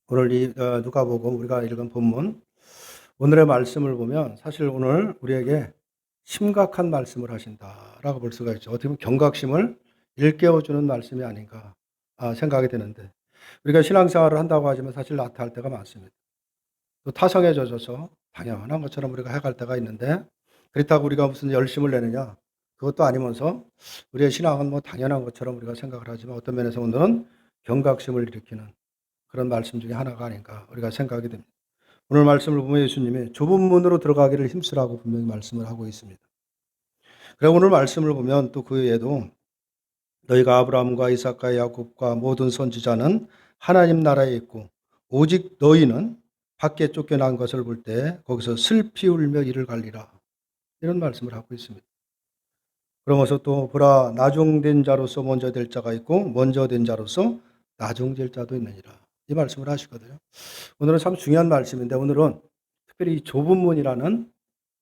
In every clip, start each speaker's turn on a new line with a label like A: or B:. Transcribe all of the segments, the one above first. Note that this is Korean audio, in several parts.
A: 오늘 이 누가복음 우리가 읽은 본문 오늘의 말씀을 보면 사실 오늘 우리에게 심각한 말씀을 하신다라고 볼 수가 있죠. 어떻게 보면 경각심을 일깨워주는 말씀이 아닌가 생각이 드는데, 우리가 신앙생활을 한다고 하지만 사실 나태할 때가 많습니다. 또 타성에 젖어서 당연한 것처럼 우리가 해갈 때가 있는데, 그렇다고 우리가 무슨 열심을 내느냐, 그것도 아니면서 우리의 신앙은 뭐 당연한 것처럼 우리가 생각을 하지만 어떤 면에서 오늘은 경각심을 일으키는 그런 말씀 중에 하나가 아닌가 우리가 생각이 됩니다. 오늘 말씀을 보면 예수님이 좁은 문으로 들어가기를 힘쓰라고 분명히 말씀을 하고 있습니다. 그리고 오늘 말씀을 보면 또 그 외에도 너희가 아브라함과 이삭과 야곱과 모든 선지자는 하나님 나라에 있고 오직 너희는 밖에 쫓겨난 것을 볼 때 거기서 슬피 울며 이를 갈리라, 이런 말씀을 하고 있습니다. 그러면서 또 보라, 나중된 자로서 먼저 될 자가 있고 먼저 된 자로서 나중될 자도 있느니라, 이 말씀을 하시거든요. 오늘은 참 중요한 말씀인데, 오늘은 특별히 이 좁은 문이라는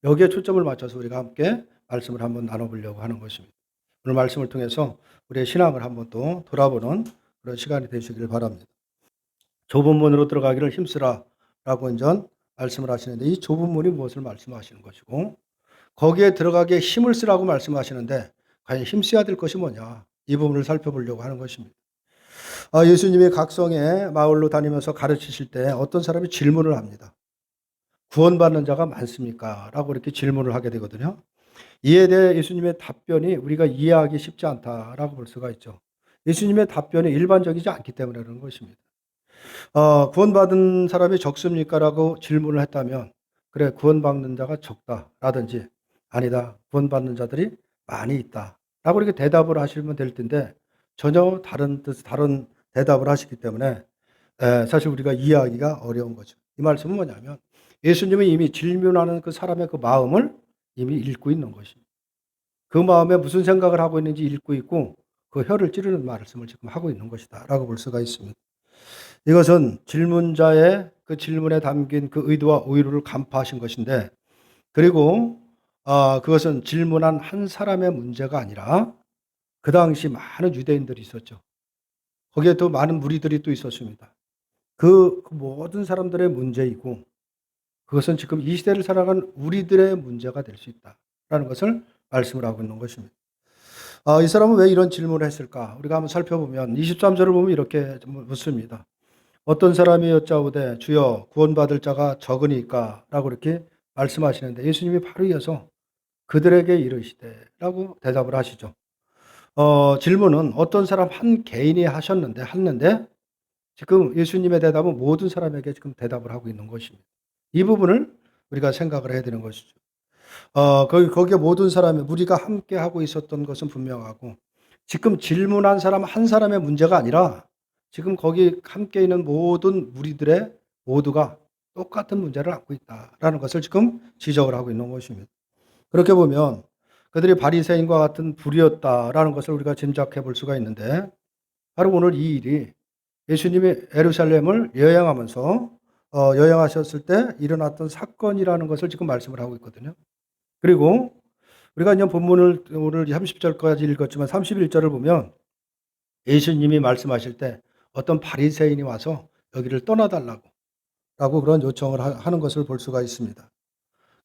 A: 여기에 초점을 맞춰서 우리가 함께 말씀을 한번 나눠보려고 하는 것입니다. 오늘 말씀을 통해서 우리의 신앙을 한번 또 돌아보는 그런 시간이 되시기를 바랍니다. 좁은 문으로 들어가기를 힘쓰라 라고 이제 말씀을 하시는데, 이 좁은 문이 무엇을 말씀하시는 것이고 거기에 들어가기에 힘을 쓰라고 말씀하시는데 과연 힘써야 될 것이 뭐냐, 이 부분을 살펴보려고 하는 것입니다. 예수님이 각성의 마을로 다니면서 가르치실 때 어떤 사람이 질문을 합니다. 구원받는 자가 많습니까? 라고 이렇게 질문을 하게 되거든요. 이에 대해 예수님의 답변이 우리가 이해하기 쉽지 않다라고 볼 수가 있죠. 예수님의 답변이 일반적이지 않기 때문에 그런 것입니다. 구원받은 사람이 적습니까? 라고 질문을 했다면, 그래, 구원받는 자가 적다라든지, 아니다, 구원받는 자들이 많이 있다 라고 이렇게 대답을 하시면 될 텐데, 전혀 다른 뜻, 다른 대답을 하시기 때문에 사실 우리가 이해하기가 어려운 거죠. 이 말씀은 뭐냐면 예수님은 이미 질문하는 그 사람의 그 마음을 이미 읽고 있는 것입니다. 그 마음에 무슨 생각을 하고 있는지 읽고 있고 그 혀를 찌르는 말씀을 지금 하고 있는 것이다라고 볼 수가 있습니다. 이것은 질문자의 그 질문에 담긴 그 의도와 오류를 간파하신 것인데, 그리고 그것은 질문한 한 사람의 문제가 아니라 그 당시 많은 유대인들이 있었죠. 거기에 또 많은 무리들이 또 있었습니다. 그 모든 사람들의 문제이고 그것은 지금 이 시대를 살아가는 우리들의 문제가 될 수 있다라는 것을 말씀을 하고 있는 것입니다. 이 사람은 왜 이런 질문을 했을까? 우리가 한번 살펴보면 23절을 보면 이렇게 묻습니다. 어떤 사람이 여짜오되 주여 구원받을 자가 적으니까 라고 이렇게 말씀하시는데, 예수님이 바로 이어서 그들에게 이르시되 라고 대답을 하시죠. 질문은 어떤 사람 한 개인이 했는데 지금 예수님의 대답은 모든 사람에게 지금 대답을 하고 있는 것입니다. 이 부분을 우리가 생각을 해야 되는 것이죠. 거기에 모든 사람이 무리가 함께 하고 있었던 것은 분명하고, 지금 질문한 사람 한 사람의 문제가 아니라 지금 거기 함께 있는 모든 무리들의 모두가 똑같은 문제를 안고 있다라는 것을 지금 지적을 하고 있는 것입니다. 그렇게 보면 그들이 바리새인과 같은 불이었다라는 것을 우리가 짐작해 볼 수가 있는데, 바로 오늘 이 일이 예수님이 예루살렘을 여행하면서 여행하셨을 때 일어났던 사건이라는 것을 지금 말씀을 하고 있거든요. 그리고 우리가 이제 본문을 오늘 30절까지 읽었지만 31절을 보면 예수님이 말씀하실 때 어떤 바리새인이 와서 여기를 떠나달라고 라고 그런 요청을 하는 것을 볼 수가 있습니다.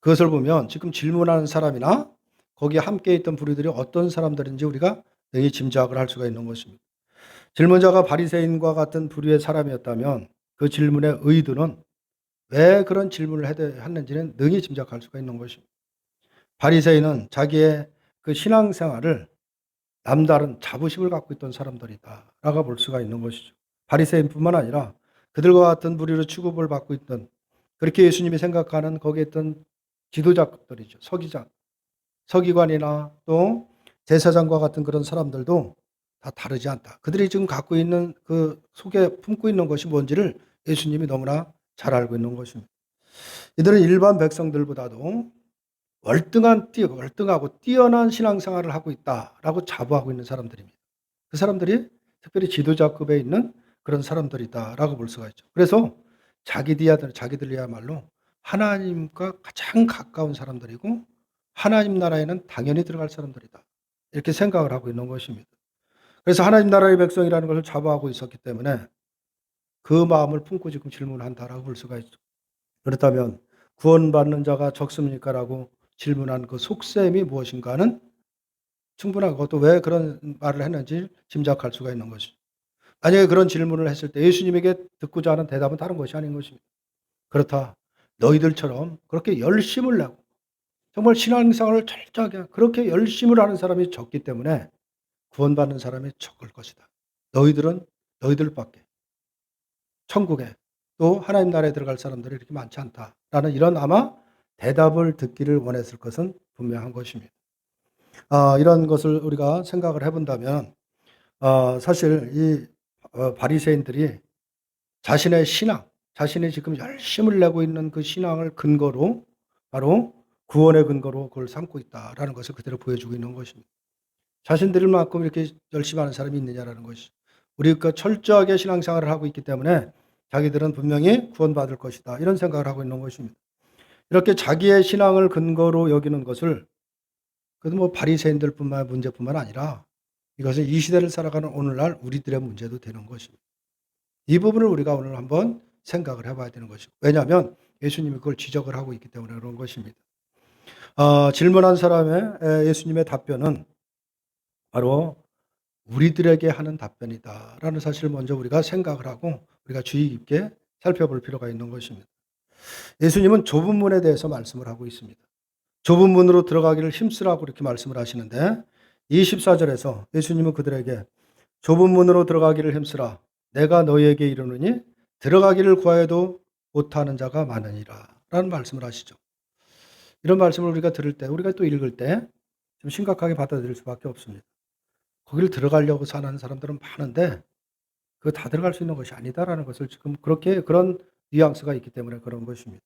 A: 그것을 보면 지금 질문하는 사람이나 거기에 함께 있던 부류들이 어떤 사람들인지 우리가 능히 짐작을 할 수가 있는 것입니다. 질문자가 바리새인과 같은 부류의 사람이었다면 그 질문의 의도는 왜 그런 질문을 했는지는 능히 짐작할 수가 있는 것입니다. 바리새인은 자기의 그 신앙생활을 남다른 자부심을 갖고 있던 사람들이다라고 볼 수가 있는 것이죠. 바리새인뿐만 아니라 그들과 같은 부류로 취급을 받고 있던, 그렇게 예수님이 생각하는 거기에 있던 지도자들이죠. 서기관이나 또 제사장과 같은 그런 사람들도 다 다르지 않다. 그들이 지금 갖고 있는 그 속에 품고 있는 것이 뭔지를 예수님이 너무나 잘 알고 있는 것입니다. 이들은 일반 백성들보다도 월등하고 뛰어난 신앙생활을 하고 있다라고 자부하고 있는 사람들입니다. 그 사람들이 특별히 지도자급에 있는 그런 사람들이다라고 볼 수가 있죠. 그래서 자기들이야말로 하나님과 가장 가까운 사람들이고 하나님 나라에는 당연히 들어갈 사람들이다, 이렇게 생각을 하고 있는 것입니다. 그래서 하나님 나라의 백성이라는 것을 자부하고 있었기 때문에 그 마음을 품고 지금 질문한다라고 볼 수가 있죠. 그렇다면 구원받는 자가 적습니까라고 질문한 그 속셈이 무엇인가는 충분하고 또 왜 그런 말을 했는지 짐작할 수가 있는 것이죠. 만약에 그런 질문을 했을 때 예수님에게 듣고자 하는 대답은 다른 것이 아닌 것입니다. 그렇다. 너희들처럼 그렇게 열심을 내고 정말 신앙생활을 철저하게 그렇게 열심을 하는 사람이 적기 때문에 구원받는 사람이 적을 것이다. 너희들은 너희들밖에 천국에 또 하나님 나라에 들어갈 사람들이 이렇게 많지 않다라는 이런 아마 대답을 듣기를 원했을 것은 분명한 것입니다. 이런 것을 우리가 생각을 해본다면 사실 이 바리새인들이 자신의 신앙, 자신이 지금 열심을 내고 있는 그 신앙을 근거로 바로 구원의 근거로 그걸 삼고 있다라는 것을 그대로 보여주고 있는 것입니다. 자신들만큼 이렇게 열심히 하는 사람이 있느냐라는 것이. 우리가 철저하게 신앙생활을 하고 있기 때문에 자기들은 분명히 구원받을 것이다. 이런 생각을 하고 있는 것입니다. 이렇게 자기의 신앙을 근거로 여기는 것을 그래도 뭐 바리새인들뿐만 문제뿐만 아니라 이것은 이 시대를 살아가는 오늘날 우리들의 문제도 되는 것입니다. 이 부분을 우리가 오늘 한번 생각을 해봐야 되는 것이고 왜냐하면 예수님이 그걸 지적을 하고 있기 때문에 그런 것입니다. 질문한 사람의 예수님의 답변은 바로 우리들에게 하는 답변이다라는 사실을 먼저 우리가 생각을 하고 우리가 주의 깊게 살펴볼 필요가 있는 것입니다. 예수님은 좁은 문에 대해서 말씀을 하고 있습니다. 좁은 문으로 들어가기를 힘쓰라고 이렇게 말씀을 하시는데 24절에서 예수님은 그들에게 좁은 문으로 들어가기를 힘쓰라. 내가 너희에게 이르노니 들어가기를 구하여도 못하는 자가 많으니라. 라는 말씀을 하시죠. 이런 말씀을 우리가 들을 때, 우리가 또 읽을 때 좀 심각하게 받아들일 수밖에 없습니다. 거기를 들어가려고 사는 사람들은 많은데 그거 다 들어갈 수 있는 것이 아니다라는 것을 지금 그렇게 그런 뉘앙스가 있기 때문에 그런 것입니다.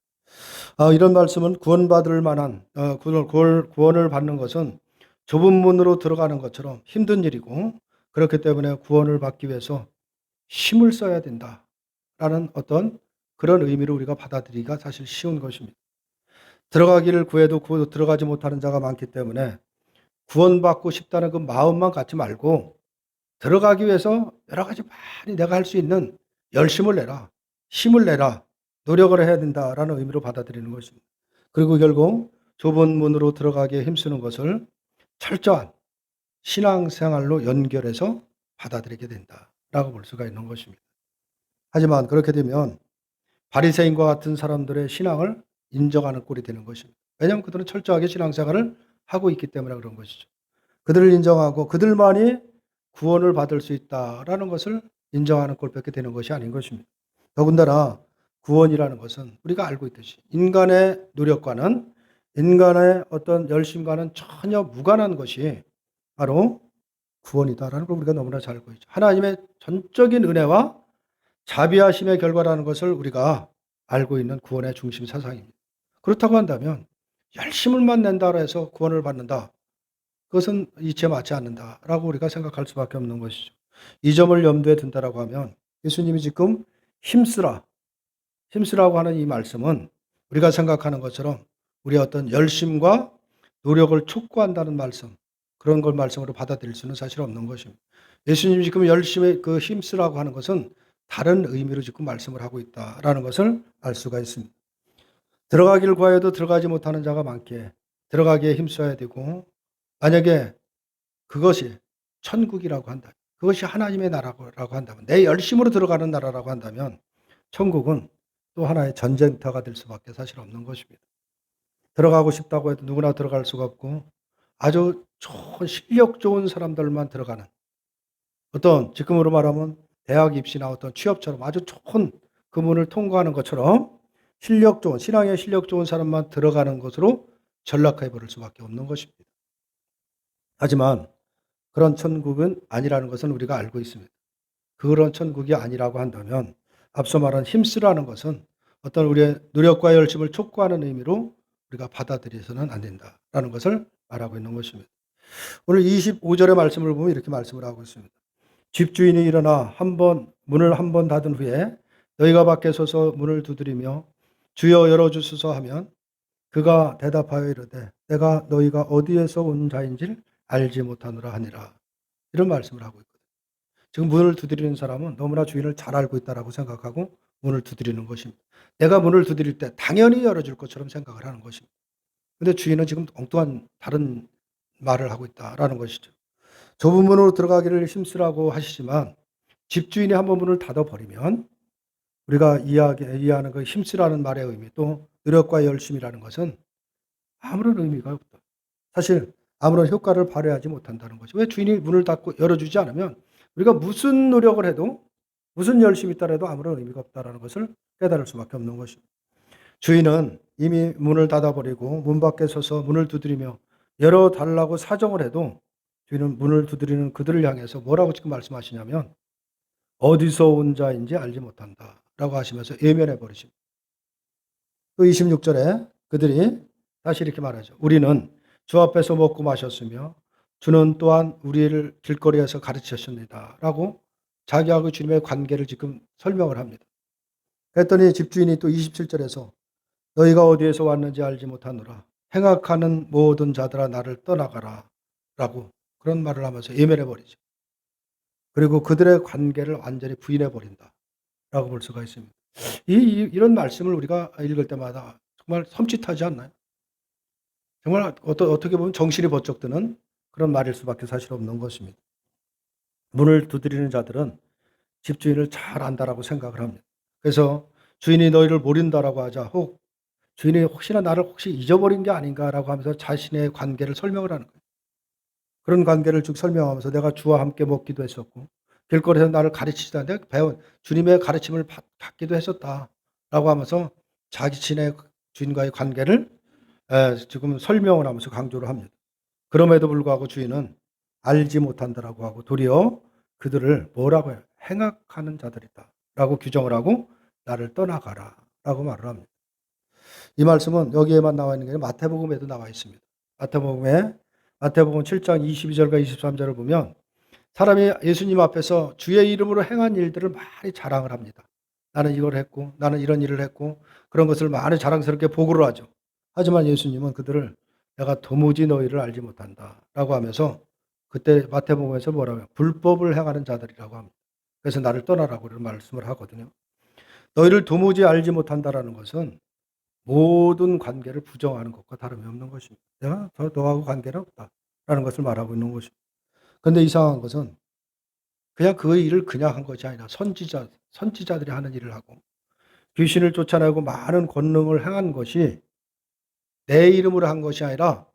A: 이런 말씀은 구원받을 만한 구원을 받는 것은 좁은 문으로 들어가는 것처럼 힘든 일이고 그렇기 때문에 구원을 받기 위해서 힘을 써야 된다라는 어떤 그런 의미로 우리가 받아들이기가 사실 쉬운 것입니다. 들어가기를 구해도 들어가지 못하는 자가 많기 때문에 구원받고 싶다는 그 마음만 갖지 말고 들어가기 위해서 여러 가지 많이 내가 할 수 있는 열심을 내라, 힘을 내라, 노력을 해야 된다라는 의미로 받아들이는 것입니다. 그리고 결국 좁은 문으로 들어가기에 힘쓰는 것을 철저한 신앙생활로 연결해서 받아들이게 된다라고 볼 수가 있는 것입니다. 하지만 그렇게 되면 바리새인과 같은 사람들의 신앙을 인정하는 꼴이 되는 것입니다. 왜냐하면 그들은 철저하게 신앙생활을 하고 있기 때문에 그런 것이죠. 그들을 인정하고 그들만이 구원을 받을 수 있다라는 것을 인정하는 꼴밖에 되는 것이 아닌 것입니다. 더군다나 구원이라는 것은 우리가 알고 있듯이 인간의 노력과는 인간의 어떤 열심과는 전혀 무관한 것이 바로 구원이다라는 걸 우리가 너무나 잘 알고 있죠. 하나님의 전적인 은혜와 자비하심의 결과라는 것을 우리가 알고 있는 구원의 중심 사상입니다. 그렇다고 한다면 열심을만 낸다고 해서 구원을 받는다. 그것은 이치에 맞지 않는다라고 우리가 생각할 수밖에 없는 것이죠. 이 점을 염두에 둔다라고 하면 예수님이 지금 힘쓰라, 힘쓰라고 하는 이 말씀은 우리가 생각하는 것처럼 우리의 어떤 열심과 노력을 촉구한다는 말씀, 그런 걸 말씀으로 받아들일 수는 사실 없는 것입니다. 예수님이 지금 열심히 그 힘쓰라고 하는 것은 다른 의미로 지금 말씀을 하고 있다라는 것을 알 수가 있습니다. 들어가기를 구하여도 들어가지 못하는 자가 많기에 들어가기에 힘써야 되고 만약에 그것이 천국이라고 한다. 그것이 하나님의 나라라고 한다면 내 열심으로 들어가는 나라라고 한다면 천국은 또 하나의 전쟁터가 될 수밖에 사실 없는 것입니다. 들어가고 싶다고 해도 누구나 들어갈 수가 없고 아주 좋은 실력 좋은 사람들만 들어가는 어떤 지금으로 말하면 대학 입시나 어떤 취업처럼 아주 좋은 그 문을 통과하는 것처럼 실력 좋은 신앙의 실력 좋은 사람만 들어가는 것으로 전락해 버릴 수밖에 없는 것입니다. 하지만 그런 천국은 아니라는 것은 우리가 알고 있습니다. 그런 천국이 아니라고 한다면 앞서 말한 힘쓰라는 것은 어떤 우리의 노력과 열심을 촉구하는 의미로 우리가 받아들여서는 안 된다라는 것을 말하고 있는 것입니다. 오늘 25절의 말씀을 보면 이렇게 말씀을 하고 있습니다. 집주인이 일어나 문을 한 번 닫은 후에 너희가 밖에 서서 문을 두드리며 주여 열어주소서 하면 그가 대답하여 이르되 내가 너희가 어디에서 온 자인지를 알지 못하노라 하니라. 이런 말씀을 하고 있거든요. 지금 문을 두드리는 사람은 너무나 주인을 잘 알고 있다라고 생각하고 문을 두드리는 것입니다. 내가 문을 두드릴 때 당연히 열어줄 것처럼 생각을 하는 것입니다. 근데 주인은 지금 엉뚱한 다른 말을 하고 있다라는 것이죠. 좁은 문으로 들어가기를 힘쓰라고 하시지만 집주인이 한번 문을 닫아버리면 우리가 이해하는 그 힘쓰라는 말의 의미 또 노력과 열심이라는 것은 아무런 의미가 없다. 사실 아무런 효과를 발휘하지 못한다는 거죠. 왜 주인이 문을 닫고 열어주지 않으면 우리가 무슨 노력을 해도 무슨 열심이 있더라도 아무런 의미가 없다는 것을 깨달을 수밖에 없는 것입니다. 주인은 이미 문을 닫아버리고 문 밖에 서서 문을 두드리며 열어달라고 사정을 해도 주인은 문을 두드리는 그들을 향해서 뭐라고 지금 말씀하시냐면 어디서 온 자인지 알지 못한다라고 하시면서 예면해 버리십니다. 또 26절에 그들이 다시 이렇게 말하죠. 우리는 주 앞에서 먹고 마셨으며 주는 또한 우리를 길거리에서 가르치셨습니다. 라고 자기하고 주님의 관계를 지금 설명을 합니다. 그랬더니 집주인이 또 27절에서 너희가 어디에서 왔는지 알지 못하노라. 행악하는 모든 자들아 나를 떠나가라. 라고 그런 말을 하면서 예면해 버리죠. 그리고 그들의 관계를 완전히 부인해 버린다. 라고 볼 수가 있습니다. 이런 말씀을 우리가 읽을 때마다 정말 섬찟하지 않나요? 정말 어떻게 보면 정신이 번쩍 드는 그런 말일 수밖에 사실 없는 것입니다. 문을 두드리는 자들은 집주인을 잘 안다라고 생각을 합니다. 그래서 주인이 너희를 모른다라고 하자 혹 주인이 혹시나 나를 혹시 잊어버린 게 아닌가라고 하면서 자신의 관계를 설명을 하는 거예요. 그런 관계를 쭉 설명하면서 내가 주와 함께 먹기도 했었고 길거리에서 나를 가르치시다 내가 배운 주님의 가르침을 받기도 했었다라고 하면서 자신의 주인과의 관계를 지금 설명을 하면서 강조를 합니다. 그럼에도 불구하고 주인은 알지 못한다라고 하고 도리어 그들을 뭐라고 해요? 행악하는 자들이다라고 규정을 하고 나를 떠나가라라고 말을 합니다. 이 말씀은 여기에만 나와 있는 게 아니라 마태복음에도 나와 있습니다. 마태복음 7장 22절과 23절을 보면 사람이 예수님 앞에서 주의 이름으로 행한 일들을 많이 자랑을 합니다. 나는 이걸 했고 나는 이런 일을 했고 그런 것을 많이 자랑스럽게 보고를 하죠. 하지만 예수님은 그들을 내가 도무지 너희를 알지 못한다라고 하면서 그때 마태복음에서 뭐라고 해요? 불법을 행하는 자들이라고 합니다. 그래서 나를 떠나라고 이런 말씀을 하거든요. 너희를 도무지 알지 못한다라는 것은 모든 관계를 부정하는 것과 다름이 없는 것입니다. 내가 너하고 관계는 없다라는 것을 말하고 있는 것입니다. 그런데 이상한 것은 그냥 그 일을 그냥 한 것이 아니라 선지자들이 하는 일을 하고 귀신을 쫓아내고 많은 권능을 행한 것이 내 이름으로 한 것이 아니라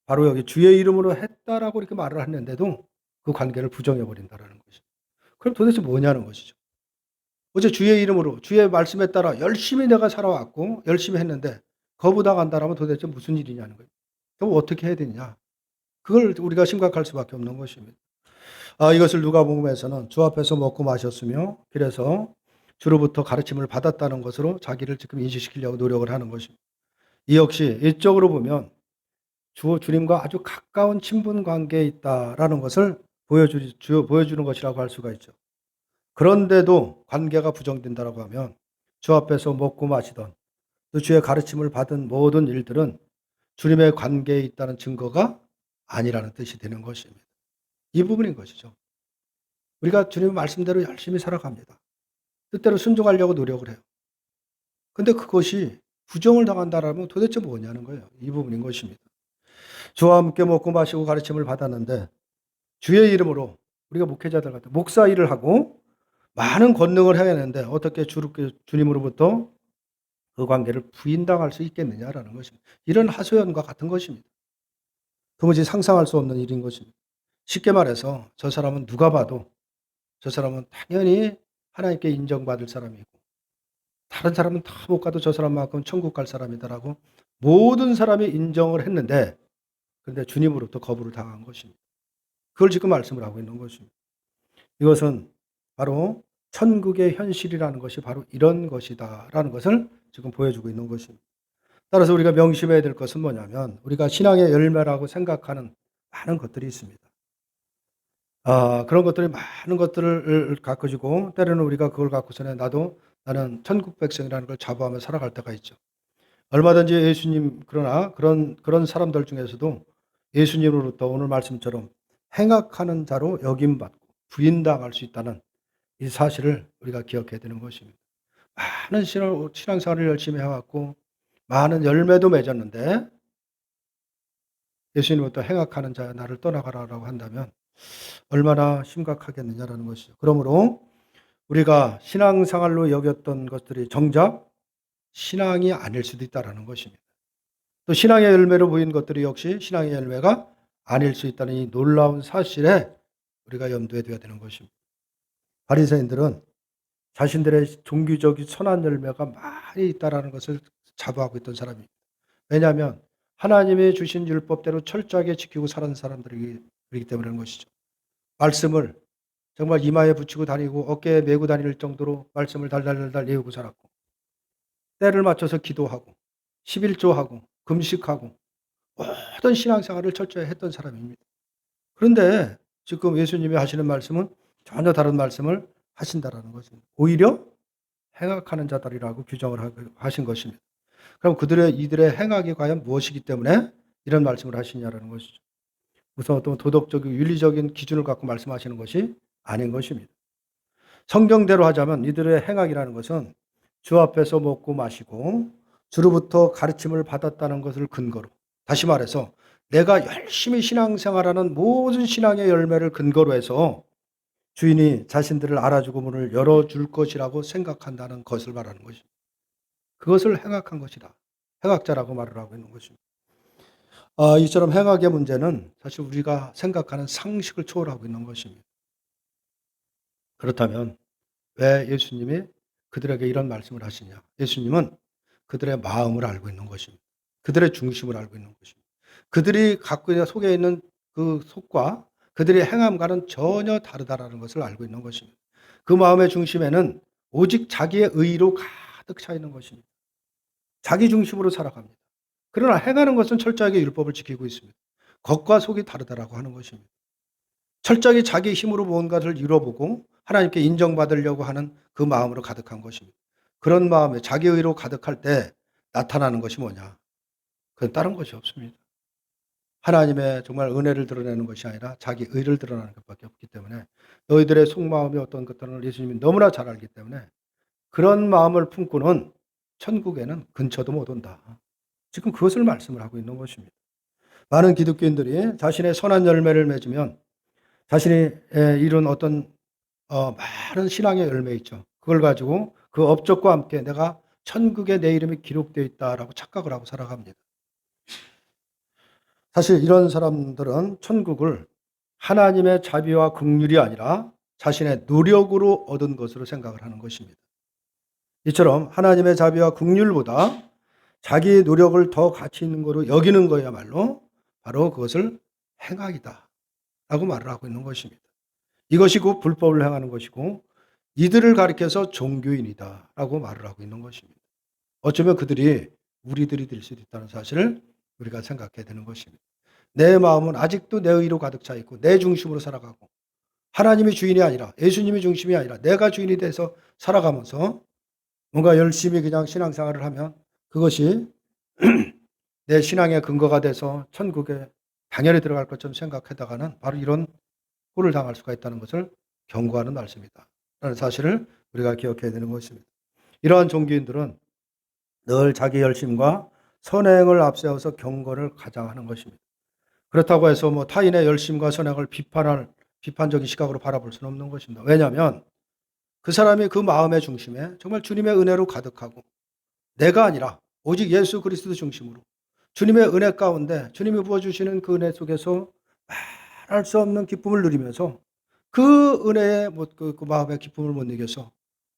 A: 바로 여기 주의 이름으로 했다라고 이렇게 말을 했는데도 그 관계를 부정해 버린다라는 것이죠. 그럼 도대체 뭐냐는 것이죠. 어제 주의 이름으로 주의 말씀에 따라 열심히 내가 살아왔고 열심히 했는데 거부당한다라면 도대체 무슨 일이냐는 거예요. 그럼 어떻게 해야 되느냐. 그걸 우리가 심각할 수밖에 없는 것입니다. 이것을 누가복음에서는 주 앞에서 먹고 마셨으며 길에서 주로부터 가르침을 받았다는 것으로 자기를 지금 인식시키려고 노력을 하는 것입니다. 이 역시 일적으로 보면 주님과 아주 가까운 친분 관계에 있다라는 것을 보여주는 것이라고 할 수가 있죠. 그런데도 관계가 부정된다라고 하면 주 앞에서 먹고 마시던 또 주의 가르침을 받은 모든 일들은 주님의 관계에 있다는 증거가 아니라는 뜻이 되는 것입니다. 이 부분인 것이죠. 우리가 주님의 말씀대로 열심히 살아갑니다. 뜻대로 순종하려고 노력을 해요. 근데 그것이 부정을 당한다라면 도대체 뭐냐는 거예요. 이 부분인 것입니다. 주와 함께 먹고 마시고 가르침을 받았는데 주의 이름으로 우리가 목회자들 같은 목사 일을 하고 많은 권능을 해야하는데 어떻게 주님으로부터 그 관계를 부인당할 수 있겠느냐라는 것입니다. 이런 하소연과 같은 것입니다. 도무지 상상할 수 없는 일인 것입니다. 쉽게 말해서 저 사람은 누가 봐도 저 사람은 당연히 하나님께 인정받을 사람이고 다른 사람은 다 못 가도 저 사람만큼 천국 갈 사람이다라고 모든 사람이 인정을 했는데 그런데 주님으로부터 거부를 당한 것입니다. 그걸 지금 말씀을 하고 있는 것입니다. 이것은 바로 천국의 현실이라는 것이 바로 이런 것이다라는 것을 지금 보여주고 있는 것입니다. 따라서 우리가 명심해야 될 것은 뭐냐면 우리가 신앙의 열매라고 생각하는 많은 것들이 있습니다. 그런 것들이 많은 것들을 가지고 때로는 우리가 그걸 갖고서는 나는 천국 백성이라는 걸 자부하며 살아갈 때가 있죠. 얼마든지 예수님 그러나 그런 사람들 중에서도 예수님으로부터 오늘 말씀처럼 행악하는 자로 여김받고 부인당할 수 있다는 이 사실을 우리가 기억해야 되는 것입니다. 많은 신앙생활을 열심히 해왔고 많은 열매도 맺었는데 예수님은 또 행악하는 자야 나를 떠나가라라고 한다면 얼마나 심각하겠느냐라는 것이죠. 그러므로 우리가 신앙생활로 여겼던 것들이 정작 신앙이 아닐 수도 있다라는 것입니다. 또 신앙의 열매로 보인 것들이 역시 신앙의 열매가 아닐 수 있다는 이 놀라운 사실에 우리가 염두에 둬야 되는 것입니다. 바리새인들은 자신들의 종교적인 선한 열매가 많이 있다라는 것을 자부하고 있던 사람입니다. 왜냐하면 하나님이 주신 율법대로 철저하게 지키고 살았는 사람들이기 때문에 그런 것이죠. 말씀을 정말 이마에 붙이고 다니고 어깨에 메고 다닐 정도로 말씀을 달달달달 외우고 살았고 때를 맞춰서 기도하고 11조하고 금식하고 모든 신앙생활을 철저히 했던 사람입니다. 그런데 지금 예수님이 하시는 말씀은 전혀 다른 말씀을 하신다라는 것입니다. 오히려 행악하는 자들이라고 규정을 하신 것입니다. 그럼 이들의 행악이 과연 무엇이기 때문에 이런 말씀을 하시냐라는 것이죠. 무슨 어떤 도덕적인 윤리적인 기준을 갖고 말씀하시는 것이 아닌 것입니다. 성경대로 하자면 이들의 행악이라는 것은 주 앞에서 먹고 마시고 주로부터 가르침을 받았다는 것을 근거로, 다시 말해서 내가 열심히 신앙생활하는 모든 신앙의 열매를 근거로 해서 주인이 자신들을 알아주고 문을 열어줄 것이라고 생각한다는 것을 말하는 것입니다. 그것을 행악한 것이다. 행악자라고 말을 하고 있는 것입니다. 이처럼 행악의 문제는 사실 우리가 생각하는 상식을 초월하고 있는 것입니다. 그렇다면 왜 예수님이 그들에게 이런 말씀을 하시냐? 예수님은 그들의 마음을 알고 있는 것입니다. 그들의 중심을 알고 있는 것입니다. 그들이 갖고 있는 속에 있는 그 속과 그들의 행함과는 전혀 다르다라는 것을 알고 있는 것입니다. 그 마음의 중심에는 오직 자기의 의로 가득 차 있는 것입니다. 자기 중심으로 살아갑니다. 그러나 행하는 것은 철저하게 율법을 지키고 있습니다. 겉과 속이 다르다라고 하는 것입니다. 철저하게 자기 힘으로 무언가를 이뤄보고 하나님께 인정받으려고 하는 그 마음으로 가득한 것입니다. 그런 마음에 자기 의로 가득할 때 나타나는 것이 뭐냐? 그건 다른 것이 없습니다. 하나님의 정말 은혜를 드러내는 것이 아니라 자기 의를 드러내는 것밖에 없기 때문에 너희들의 속마음이 어떤 것들을 예수님이 너무나 잘 알기 때문에 그런 마음을 품고는 천국에는 근처도 못 온다. 지금 그것을 말씀을 하고 있는 것입니다. 많은 기독교인들이 자신의 선한 열매를 맺으면 자신이 이룬 어떤 많은 신앙의 열매 있죠. 그걸 가지고 그 업적과 함께 내가 천국에 내 이름이 기록되어 있다라고 착각을 하고 살아갑니다. 사실 이런 사람들은 천국을 하나님의 자비와 긍휼이 아니라 자신의 노력으로 얻은 것으로 생각을 하는 것입니다. 이처럼 하나님의 자비와 긍휼보다 자기의 노력을 더 가치 있는 거로 여기는 거야말로 바로 그것을 행악이다 라고 말을 하고 있는 것입니다. 이것이 곧 불법을 행하는 것이고 이들을 가리켜서 종교인이다 라고 말을 하고 있는 것입니다. 어쩌면 그들이 우리들이 될 수도 있다는 사실을 우리가 생각해야 되는 것입니다. 내 마음은 아직도 내 의로 가득 차 있고 내 중심으로 살아가고 하나님이 주인이 아니라 예수님이 중심이 아니라 내가 주인이 돼서 살아가면서 뭔가 열심히 그냥 신앙생활을 하면 그것이 내 신앙의 근거가 돼서 천국에 당연히 들어갈 것처럼 생각하다가는 바로 이런 꼴을 당할 수가 있다는 것을 경고하는 말씀이다 라는 사실을 우리가 기억해야 되는 것입니다. 이러한 종교인들은 늘 자기 열심과 선행을 앞세워서 경건을 가장하는 것입니다. 그렇다고 해서 타인의 열심과 선행을 비판적인 시각으로 바라볼 수는 없는 것입니다. 왜냐하면 그 사람이 그 마음의 중심에 정말 주님의 은혜로 가득하고 내가 아니라 오직 예수 그리스도 중심으로 주님의 은혜 가운데 주님이 부어주시는 그 은혜 속에서 말할 수 없는 기쁨을 누리면서 그 은혜의 그 마음의 기쁨을 못 이겨서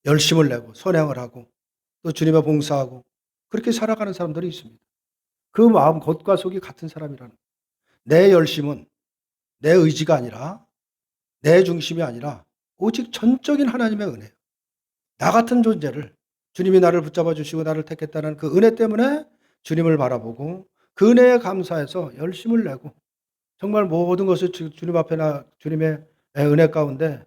A: 열심을 내고 선행을 하고 또 주님의 봉사하고 그렇게 살아가는 사람들이 있습니다. 그 마음 겉과 속이 같은 사람이라는 거예요. 내 열심은 내 의지가 아니라 내 중심이 아니라 오직 전적인 하나님의 은혜예요. 나 같은 존재를 주님이 나를 붙잡아 주시고 나를 택했다는 그 은혜 때문에 주님을 바라보고 그 은혜에 감사해서 열심을 내고 정말 모든 것을 주님 앞에 주님의 은혜 가운데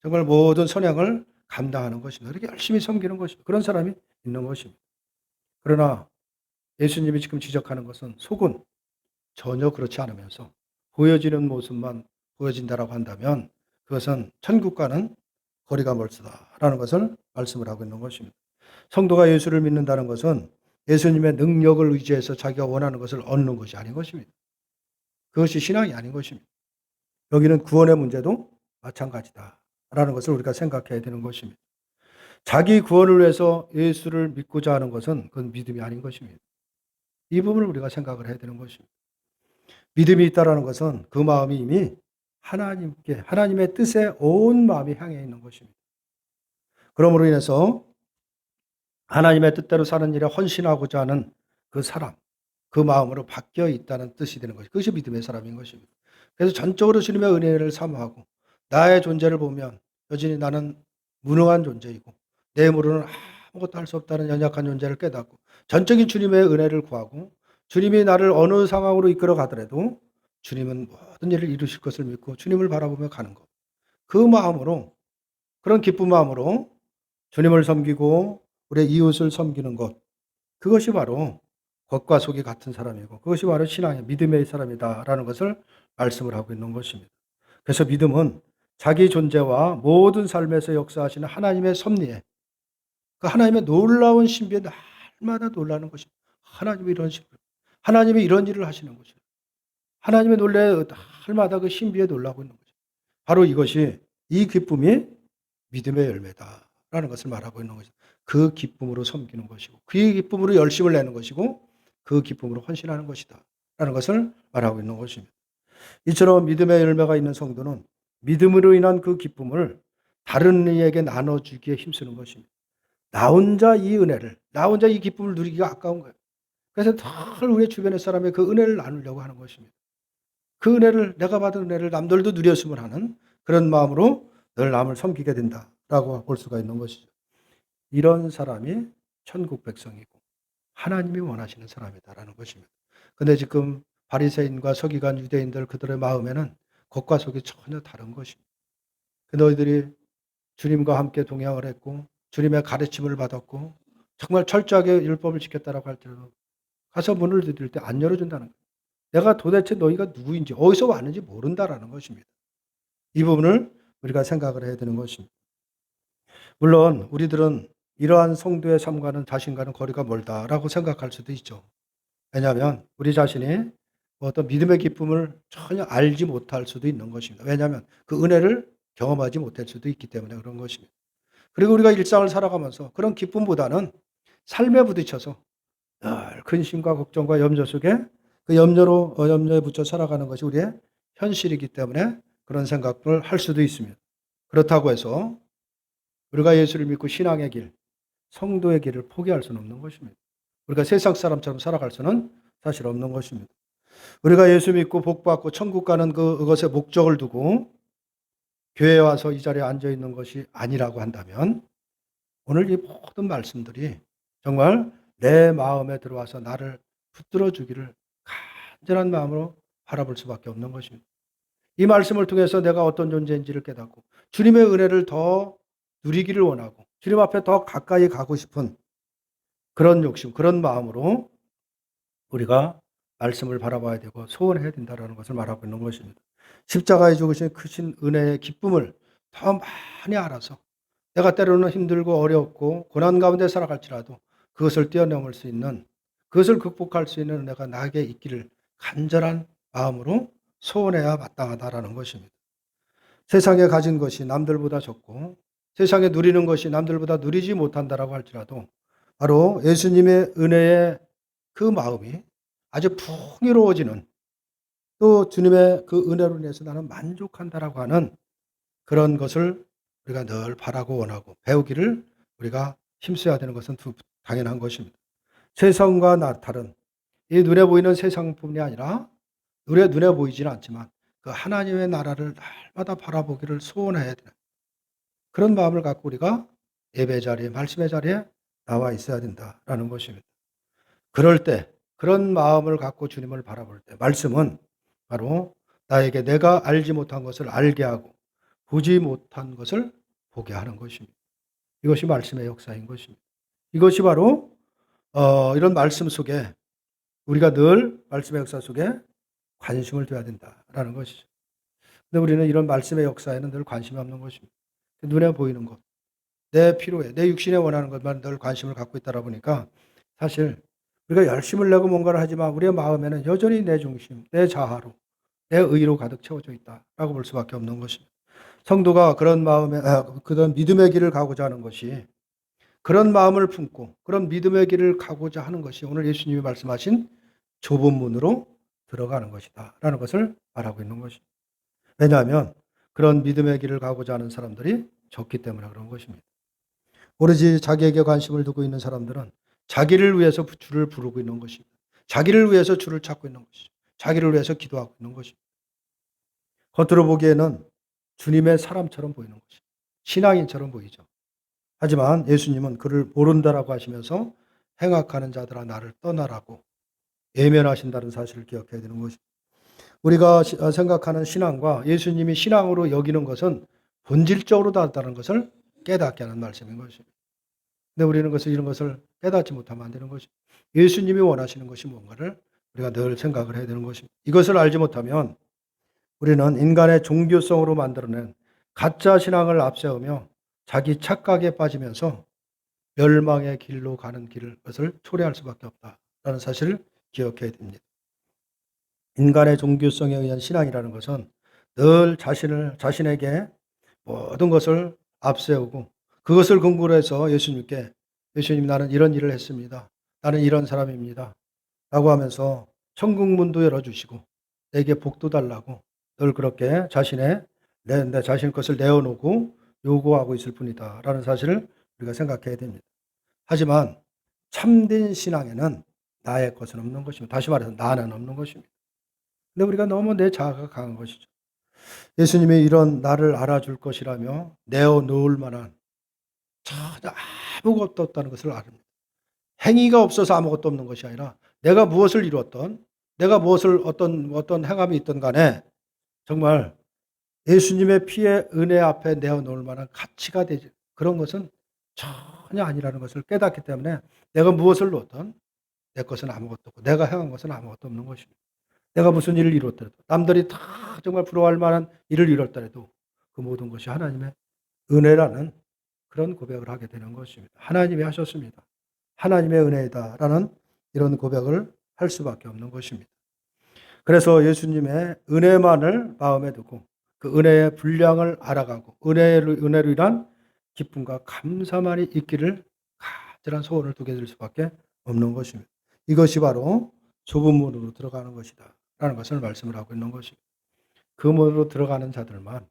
A: 정말 모든 선행을 감당하는 것입니다. 그렇게 열심히 섬기는 것입니다. 그런 사람이 있는 것입니다. 그러나 예수님이 지금 지적하는 것은 속은 전혀 그렇지 않으면서 보여지는 모습만 보여진다라고 한다면 그것은 천국과는 거리가 멀다라는 것을 말씀을 하고 있는 것입니다. 성도가 예수를 믿는다는 것은 예수님의 능력을 의지해서 자기가 원하는 것을 얻는 것이 아닌 것입니다. 그것이 신앙이 아닌 것입니다. 여기는 구원의 문제도 마찬가지다라는 것을 우리가 생각해야 되는 것입니다. 자기 구원을 위해서 예수를 믿고자 하는 것은 그건 믿음이 아닌 것입니다. 이 부분을 우리가 생각을 해야 되는 것입니다. 믿음이 있다라는 것은 그 마음이 이미 하나님께, 하나님의 뜻에 온 마음이 향해 있는 것입니다. 그러므로 인해서 하나님의 뜻대로 사는 일에 헌신하고자 하는 그 사람, 그 마음으로 바뀌어 있다는 뜻이 되는 것이, 그것이 믿음의 사람인 것입니다. 그래서 전적으로 주님의 은혜를 사모하고 나의 존재를 보면 여전히 나는 무능한 존재이고 내 힘으로는 아무것도 할 수 없다는 연약한 존재를 깨닫고 전적인 주님의 은혜를 구하고 주님이 나를 어느 상황으로 이끌어 가더라도 주님은 모든 일을 이루실 것을 믿고 주님을 바라보며 가는 것. 그 마음으로, 그런 기쁜 마음으로 주님을 섬기고 우리의 이웃을 섬기는 것. 그것이 바로 겉과 속이 같은 사람이고 그것이 바로 신앙의 믿음의 사람이다라는 것을 말씀을 하고 있는 것입니다. 그래서 믿음은 자기 존재와 모든 삶에서 역사하시는 하나님의 섭리에, 그 하나님의 놀라운 신비에 날마다 놀라는 것입니다. 하나님이 이런 신비, 하나님이 이런 일을 하시는 것입니다. 하나님의 놀래 날마다 그 신비에 놀라고 있는 것입니다. 바로 이것이, 이 기쁨이 믿음의 열매다라는 것을 말하고 있는 것입니다. 그 기쁨으로 섬기는 것이고 그 기쁨으로 열심을 내는 것이고 그 기쁨으로 헌신하는 것이다 라는 것을 말하고 있는 것입니다. 이처럼 믿음의 열매가 있는 성도는 믿음으로 인한 그 기쁨을 다른 이에게 나눠주기에 힘쓰는 것입니다. 나 혼자 이 은혜를, 나 혼자 이 기쁨을 누리기가 아까운 거예요. 그래서 늘 우리 주변의 사람의 그 은혜를 나누려고 하는 것입니다. 그 은혜를, 내가 받은 은혜를 남들도 누렸으면 하는 그런 마음으로 늘 남을 섬기게 된다라고 볼 수가 있는 것이죠. 이런 사람이 천국 백성이고 하나님이 원하시는 사람이다라는 것입니다. 그런데 지금 바리새인과 서기관 유대인들 그들의 마음에는 겉과 속이 전혀 다른 것입니다. 너희들이 주님과 함께 동행을 했고 주님의 가르침을 받았고 정말 철저하게 율법을 지켰다라고 할지라도 가서 문을 두드릴 때 안 열어준다는 거예요. 내가 도대체 너희가 누구인지 어디서 왔는지 모른다라는 것입니다. 이 부분을 우리가 생각을 해야 되는 것입니다. 물론 우리들은 이러한 성도의 삶과는 자신과는 거리가 멀다라고 생각할 수도 있죠. 왜냐하면 우리 자신이 어떤 믿음의 기쁨을 전혀 알지 못할 수도 있는 것입니다. 왜냐하면 그 은혜를 경험하지 못할 수도 있기 때문에 그런 것입니다. 그리고 우리가 일상을 살아가면서 그런 기쁨보다는 삶에 부딪혀서 늘 근심과 걱정과 염려 속에 그 염려에 붙여 살아가는 것이 우리의 현실이기 때문에 그런 생각을 할 수도 있습니다. 그렇다고 해서 우리가 예수를 믿고 신앙의 길, 성도의 길을 포기할 수는 없는 것입니다. 우리가 세상 사람처럼 살아갈 수는 사실 없는 것입니다. 우리가 예수 믿고 복받고 천국 가는 그것의 목적을 두고 교회에 와서 이 자리에 앉아 있는 것이 아니라고 한다면 오늘 이 모든 말씀들이 정말 내 마음에 들어와서 나를 붙들어 주기를 간절한 마음으로 바라볼 수밖에 없는 것입니다. 이 말씀을 통해서 내가 어떤 존재인지를 깨닫고 주님의 은혜를 더 누리기를 원하고 주님 앞에 더 가까이 가고 싶은 그런 욕심, 그런 마음으로 우리가 말씀을 바라봐야 되고 소원해야 된다는 것을 말하고 있는 것입니다. 십자가에 죽으신 크신 은혜의 기쁨을 더 많이 알아서 내가 때로는 힘들고 어렵고 고난 가운데 살아갈지라도 그것을 뛰어넘을 수 있는, 그것을 극복할 수 있는 은혜가 나에게 있기를 간절한 마음으로 소원해야 마땅하다라는 것입니다. 세상에 가진 것이 남들보다 적고 세상에 누리는 것이 남들보다 누리지 못한다라고 할지라도 바로 예수님의 은혜의 그 마음이 아주 풍요로워지는, 또 주님의 그 은혜로 인해서 나는 만족한다라고 하는 그런 것을 우리가 늘 바라고 원하고 배우기를 우리가 힘써야 되는 것은 당연한 것입니다. 세상과 다른 이 눈에 보이는 세상뿐이 아니라 눈에 보이지는 않지만 그 하나님의 나라를 날마다 바라보기를 소원해야 되는 그런 마음을 갖고 우리가 예배 자리에, 말씀의 자리에 나와 있어야 된다라는 것입니다. 그럴 때, 그런 마음을 갖고 주님을 바라볼 때 말씀은 바로 나에게 내가 알지 못한 것을 알게 하고 보지 못한 것을 보게 하는 것입니다. 이것이 말씀의 역사인 것입니다. 이것이 바로 이런 말씀 속에 우리가 늘 말씀의 역사 속에 관심을 둬야 된다라는 것이죠. 근데 우리는 이런 말씀의 역사에는 늘 관심이 없는 것입니다. 눈에 보이는 것, 내 필요에, 내 육신에 원하는 것만 늘 관심을 갖고 있다 보니까 사실 우리가 열심을 내고 뭔가를 하지만 우리의 마음에는 여전히 내 중심, 내 자아로, 내 의로 가득 채워져 있다라고 볼 수밖에 없는 것입니다. 성도가 그런 마음에 그런 믿음의 길을 가고자 하는 것이, 그런 마음을 품고 그런 믿음의 길을 가고자 하는 것이 오늘 예수님이 말씀하신 좁은 문으로 들어가는 것이다라는 것을 말하고 있는 것입니다. 왜냐하면 그런 믿음의 길을 가고자 하는 사람들이 적기 때문에 그런 것입니다. 오로지 자기에게 관심을 두고 있는 사람들은 자기를 위해서 주를 부르고 있는 것입니다. 자기를 위해서 주를 찾고 있는 것이죠. 자기를 위해서 기도하고 있는 것입니다. 겉으로 보기에는 주님의 사람처럼 보이는 것이죠. 신앙인처럼 보이죠. 하지만 예수님은 그를 모른다라고 하시면서 행악하는 자들아 나를 떠나라고 예면하신다는 사실을 기억해야 되는 것입니다. 우리가 생각하는 신앙과 예수님이 신앙으로 여기는 것은 본질적으로 다르다는 것을 깨닫게 하는 말씀인 것입니다. 근데 우리는 이런 것을 깨닫지 못하면 안 되는 것입니다. 예수님이 원하시는 것이 뭔가를 우리가 늘 생각을 해야 되는 것입니다. 이것을 알지 못하면 우리는 인간의 종교성으로 만들어낸 가짜 신앙을 앞세우며 자기 착각에 빠지면서 멸망의 길로 가는 것을 초래할 수밖에 없다라는 사실을 기억해야 됩니다. 인간의 종교성에 의한 신앙이라는 것은 늘 자신에게 모든 것을 앞세우고 그것을 근거로 해서 예수님 나는 이런 일을 했습니다. 나는 이런 사람입니다. 라고 하면서 천국 문도 열어주시고 내게 복도 달라고 늘 그렇게 내 자신의 것을 내어놓고 요구하고 있을 뿐이다 라는 사실을 우리가 생각해야 됩니다. 하지만 참된 신앙에는 나의 것은 없는 것입니다. 다시 말해서 나는 없는 것입니다. 근데 우리가 너무 내 자아가 강한 것이죠. 예수님이 이런 나를 알아줄 것이라며 내어놓을 만한 전혀 아무것도 없다는 것을 아릅니다. 행위가 없어서 아무것도 없는 것이 아니라 내가 무엇을 이루었던, 내가 무엇을 어떤 행함이 있든 간에 정말 예수님의 피의 은혜 앞에 내어놓을 만한 가치가 되지 그런 것은 전혀 아니라는 것을 깨닫기 때문에 내가 무엇을 놓든 내 것은 아무것도 없고 내가 행한 것은 아무것도 없는 것입니다. 내가 무슨 일을 이뤘더라도 남들이 다 정말 부러워할 만한 일을 이뤘더라도 그 모든 것이 하나님의 은혜라는 그런 고백을 하게 되는 것입니다. 하나님이 하셨습니다. 하나님의 은혜이다라는 이런 고백을 할 수밖에 없는 것입니다. 그래서 예수님의 은혜만을 마음에 두고 그 은혜의 분량을 알아가고 은혜로 인한 기쁨과 감사만이 있기를 간절한 소원을 두게 될 수밖에 없는 것입니다. 이것이 바로 좁은 문으로 들어가는 것이다 라는 것을 말씀을 하고 있는 것입니다. 그 문으로 들어가는 자들만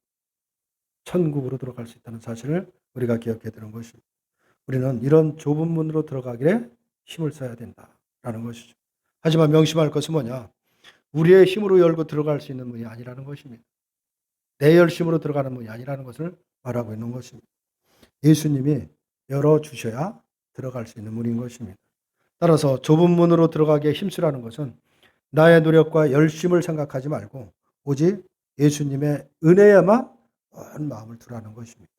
A: 천국으로 들어갈 수 있다는 사실을 우리가 기억해야 되는 것입니다. 우리는 이런 좁은 문으로 들어가기에 힘을 써야 된다라는 것이죠. 하지만 명심할 것은 뭐냐? 우리의 힘으로 열고 들어갈 수 있는 문이 아니라는 것입니다. 내 열심으로 들어가는 문이 아니라는 것을 말하고 있는 것입니다. 예수님이 열어주셔야 들어갈 수 있는 문인 것입니다. 따라서 좁은 문으로 들어가기에 힘쓰라는 것은 나의 노력과 열심을 생각하지 말고 오직 예수님의 은혜에만 온 마음을 두라는 것입니다.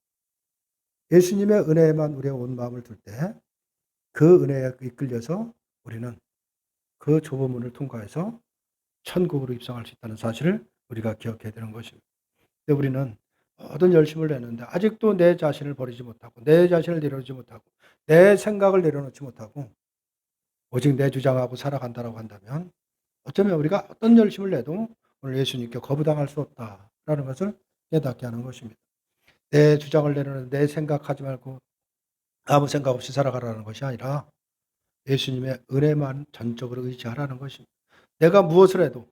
A: 예수님의 은혜에만 우리의 온 마음을 둘 때 그 은혜에 이끌려서 우리는 그 좁은 문을 통과해서 천국으로 입성할 수 있다는 사실을 우리가 기억해야 되는 것입니다. 근데 우리는 모든 열심을 내는데 아직도 내 자신을 버리지 못하고 내 자신을 내려놓지 못하고 내 생각을 내려놓지 못하고 오직 내 주장하고 살아간다라고 한다면 어쩌면 우리가 어떤 열심을 내도 오늘 예수님께 거부당할 수 없다라는 것을 깨닫게 하는 것입니다. 내 주장을 내려놓는 내 생각하지 말고 아무 생각 없이 살아가라는 것이 아니라 예수님의 은혜만 전적으로 의지하라는 것입니다. 내가 무엇을 해도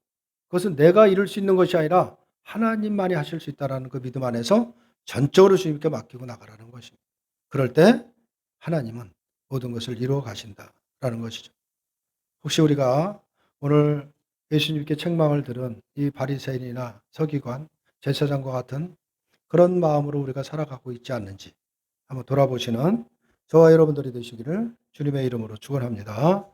A: 그것은 내가 이룰 수 있는 것이 아니라 하나님만이 하실 수 있다는 그 믿음 안에서 전적으로 주님께 맡기고 나가라는 것입니다. 그럴 때 하나님은 모든 것을 이루어 가신다라는 것이죠. 혹시 우리가 오늘 예수님께 책망을 들은 이 바리새인이나 서기관, 제사장과 같은 그런 마음으로 우리가 살아가고 있지 않는지 한번 돌아보시는 저와 여러분들이 되시기를 주님의 이름으로 축원합니다.